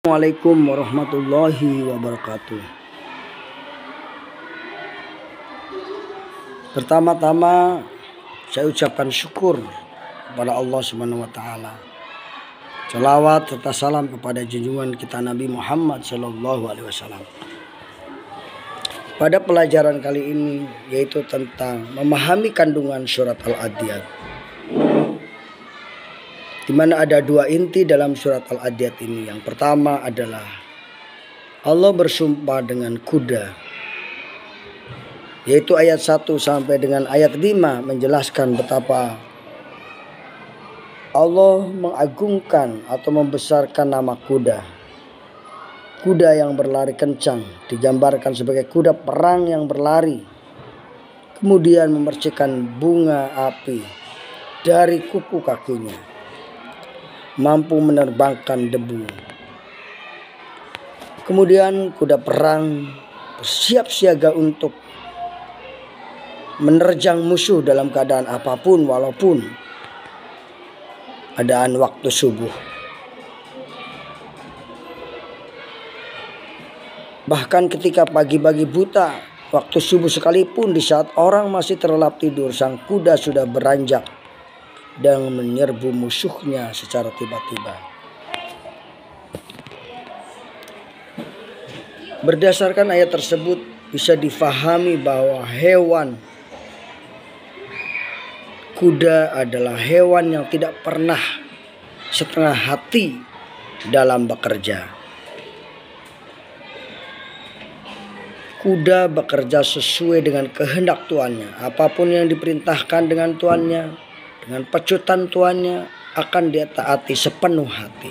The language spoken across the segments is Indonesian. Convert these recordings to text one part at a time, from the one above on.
Assalamualaikum warahmatullahi wabarakatuh. Pertama-tama saya ucapkan syukur kepada Allah Subhanahu wa taala. Selawat serta salam kepada junjungan kita Nabi Muhammad sallallahu alaihi wasallam. Pada pelajaran kali ini yaitu tentang memahami kandungan surat Al-Adiyat, di mana ada dua inti dalam surat Al-Adiyat ini. Yang pertama adalah Allah bersumpah dengan kuda, yaitu ayat 1 sampai dengan ayat 5 menjelaskan betapa Allah mengagungkan atau membesarkan nama kuda. Kuda yang berlari kencang digambarkan sebagai kuda perang yang berlari, kemudian memercikan bunga api dari kuku kakinya, mampu menerbangkan debu. Kemudian kuda perang bersiap siaga untuk menerjang musuh dalam keadaan apapun, walaupun adaan waktu subuh. Bahkan ketika pagi-pagi buta, waktu subuh sekalipun, di saat orang masih terlelap tidur, sang kuda sudah beranjak dan menyerbu musuhnya secara tiba-tiba. Berdasarkan ayat tersebut bisa difahami bahwa hewan kuda adalah hewan yang tidak pernah setengah hati dalam bekerja. Kuda bekerja sesuai dengan kehendak tuannya. Apapun yang diperintahkan dengan tuannya, dengan pecutan tuannya, akan dia taati sepenuh hati.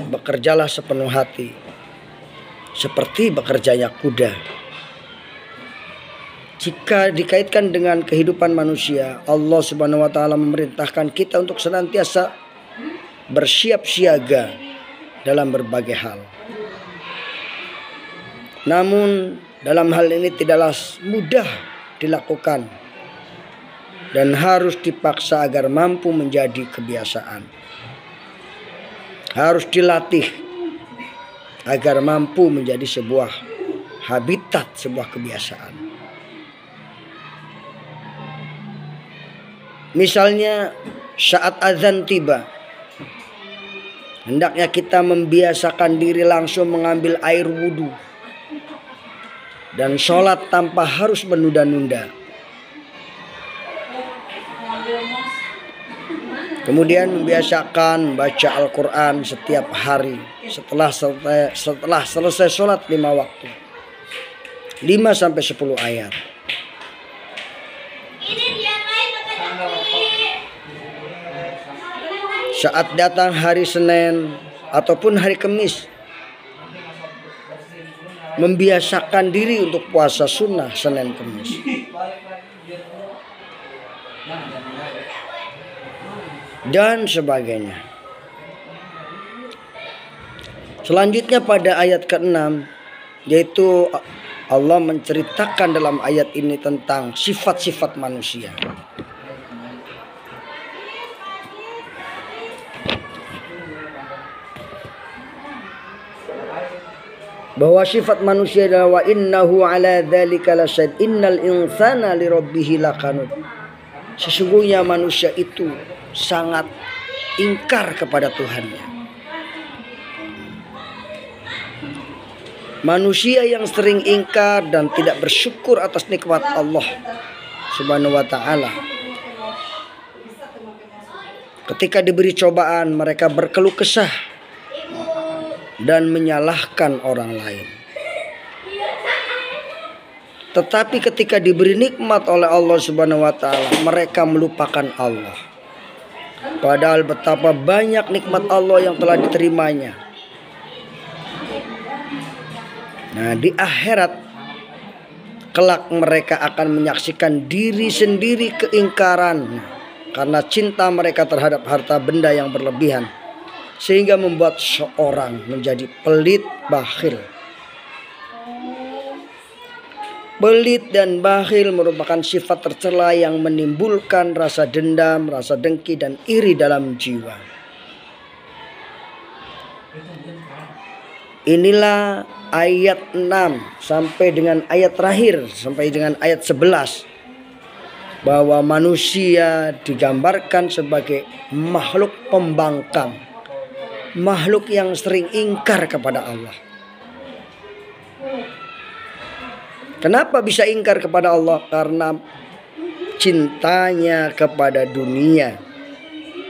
Bekerjalah sepenuh hati, seperti bekerjanya kuda. Jika dikaitkan dengan kehidupan manusia, Allah Subhanahu wa taala memerintahkan kita untuk senantiasa bersiap siaga dalam berbagai hal. Namun dalam hal ini tidaklah mudah dilakukan dan harus dipaksa agar mampu menjadi kebiasaan. Harus dilatih agar mampu menjadi sebuah habitat, sebuah kebiasaan. Misalnya saat azan tiba, hendaknya kita membiasakan diri langsung mengambil air wudhu dan sholat tanpa harus menunda-nunda. Kemudian membiasakan baca Al-Quran setiap hari setelah selesai sholat 5 waktu, 5-10 ayat. Saat datang hari Senin ataupun hari Kamis, membiasakan diri untuk puasa sunnah Senin Kamis. Dan sebagainya. Selanjutnya pada ayat ke-6, yaitu Allah menceritakan dalam ayat ini tentang sifat-sifat manusia. Bahwa sifat manusia adalah wa innahu ala dzalika lasyahid innal insana lirabbih lakanud. Sesungguhnya manusia itu sangat ingkar kepada Tuhannya. Manusia yang sering ingkar dan tidak bersyukur atas nikmat Allah Subhanahu wa taala, ketika diberi cobaan mereka berkeluh kesah dan menyalahkan orang lain. Tetapi ketika diberi nikmat oleh Allah Subhanahu wa taala, mereka melupakan Allah. Padahal betapa banyak nikmat Allah yang telah diterimanya. Nah, di akhirat kelak mereka akan menyaksikan diri sendiri keingkaran karena cinta mereka terhadap harta benda yang berlebihan, sehingga membuat seorang menjadi pelit, bakhil. Pelit dan bakhil merupakan sifat tercela yang menimbulkan rasa dendam, rasa dengki dan iri dalam jiwa. Inilah ayat 6 sampai dengan ayat terakhir, sampai dengan ayat 11, bahwa manusia digambarkan sebagai makhluk pembangkang, makhluk yang sering ingkar kepada Allah. Kenapa bisa ingkar kepada Allah? Karena cintanya kepada dunia,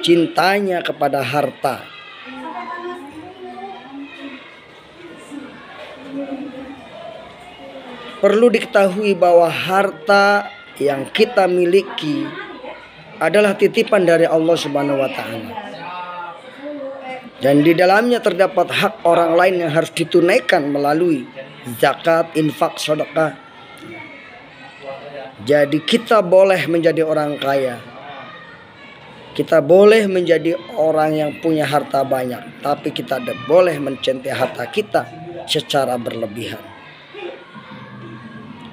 cintanya kepada harta. Perlu diketahui bahwa harta yang kita miliki adalah titipan dari Allah Subhanahu wa taala. Dan di dalamnya terdapat hak orang lain yang harus ditunaikan melalui zakat, infak, sedekah. Jadi kita boleh menjadi orang kaya, kita boleh menjadi orang yang punya harta banyak, tapi kita tidak boleh mencintai harta kita secara berlebihan,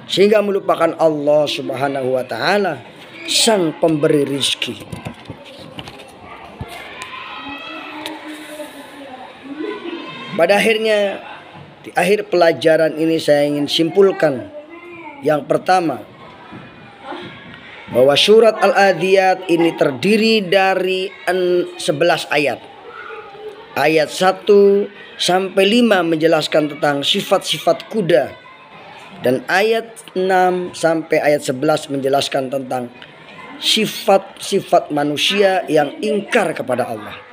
sehingga melupakan Allah Subhanahu wa taala, sang pemberi rizki. Pada akhirnya, di akhir pelajaran ini saya ingin simpulkan yang pertama, bahwa surat Al-Adiyat ini terdiri dari 11 ayat. Ayat 1 sampai 5 menjelaskan tentang sifat-sifat kuda, dan ayat 6 sampai ayat 11 menjelaskan tentang sifat-sifat manusia yang ingkar kepada Allah.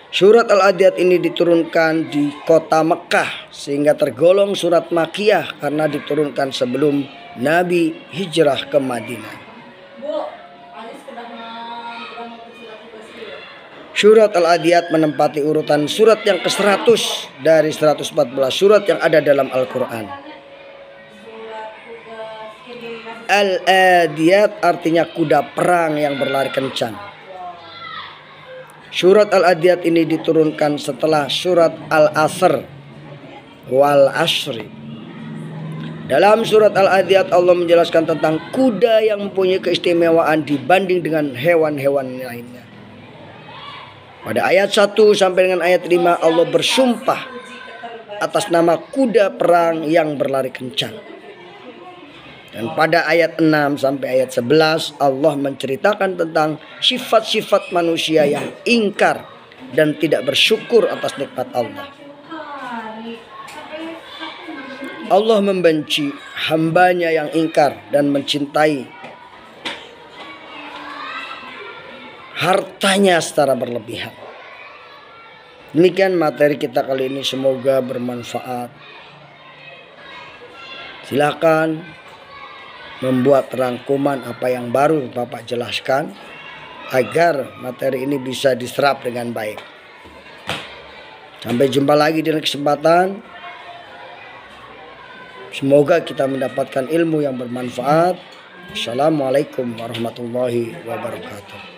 Surat Al-Adiyat ini diturunkan di kota Mekah, sehingga tergolong surat Makkiyah karena diturunkan sebelum Nabi hijrah ke Madinah. Surat Al-Adiyat menempati urutan surat yang ke-100 dari 114 surat yang ada dalam Al-Quran. Al-Adiyat artinya kuda perang yang berlari kencang. Surat Al-Adiyat ini diturunkan setelah surat Al-Asr wal Asri. Dalam surat Al-Adiyat Allah menjelaskan tentang kuda yang mempunyai keistimewaan dibanding dengan hewan-hewan lainnya. Pada ayat 1 sampai dengan ayat 5 Allah bersumpah atas nama kuda perang yang berlari kencang. Dan pada ayat 6 sampai ayat 11 Allah menceritakan tentang sifat-sifat manusia yang ingkar dan tidak bersyukur atas nikmat Allah. Allah membenci hambanya yang ingkar dan mencintai hartanya secara berlebihan. Demikian materi kita kali ini, semoga bermanfaat. Silakan membuat rangkuman apa yang baru Bapak jelaskan agar materi ini bisa diserap dengan baik. Sampai jumpa lagi di kesempatan. Semoga kita mendapatkan ilmu yang bermanfaat. Assalamualaikum warahmatullahi wabarakatuh.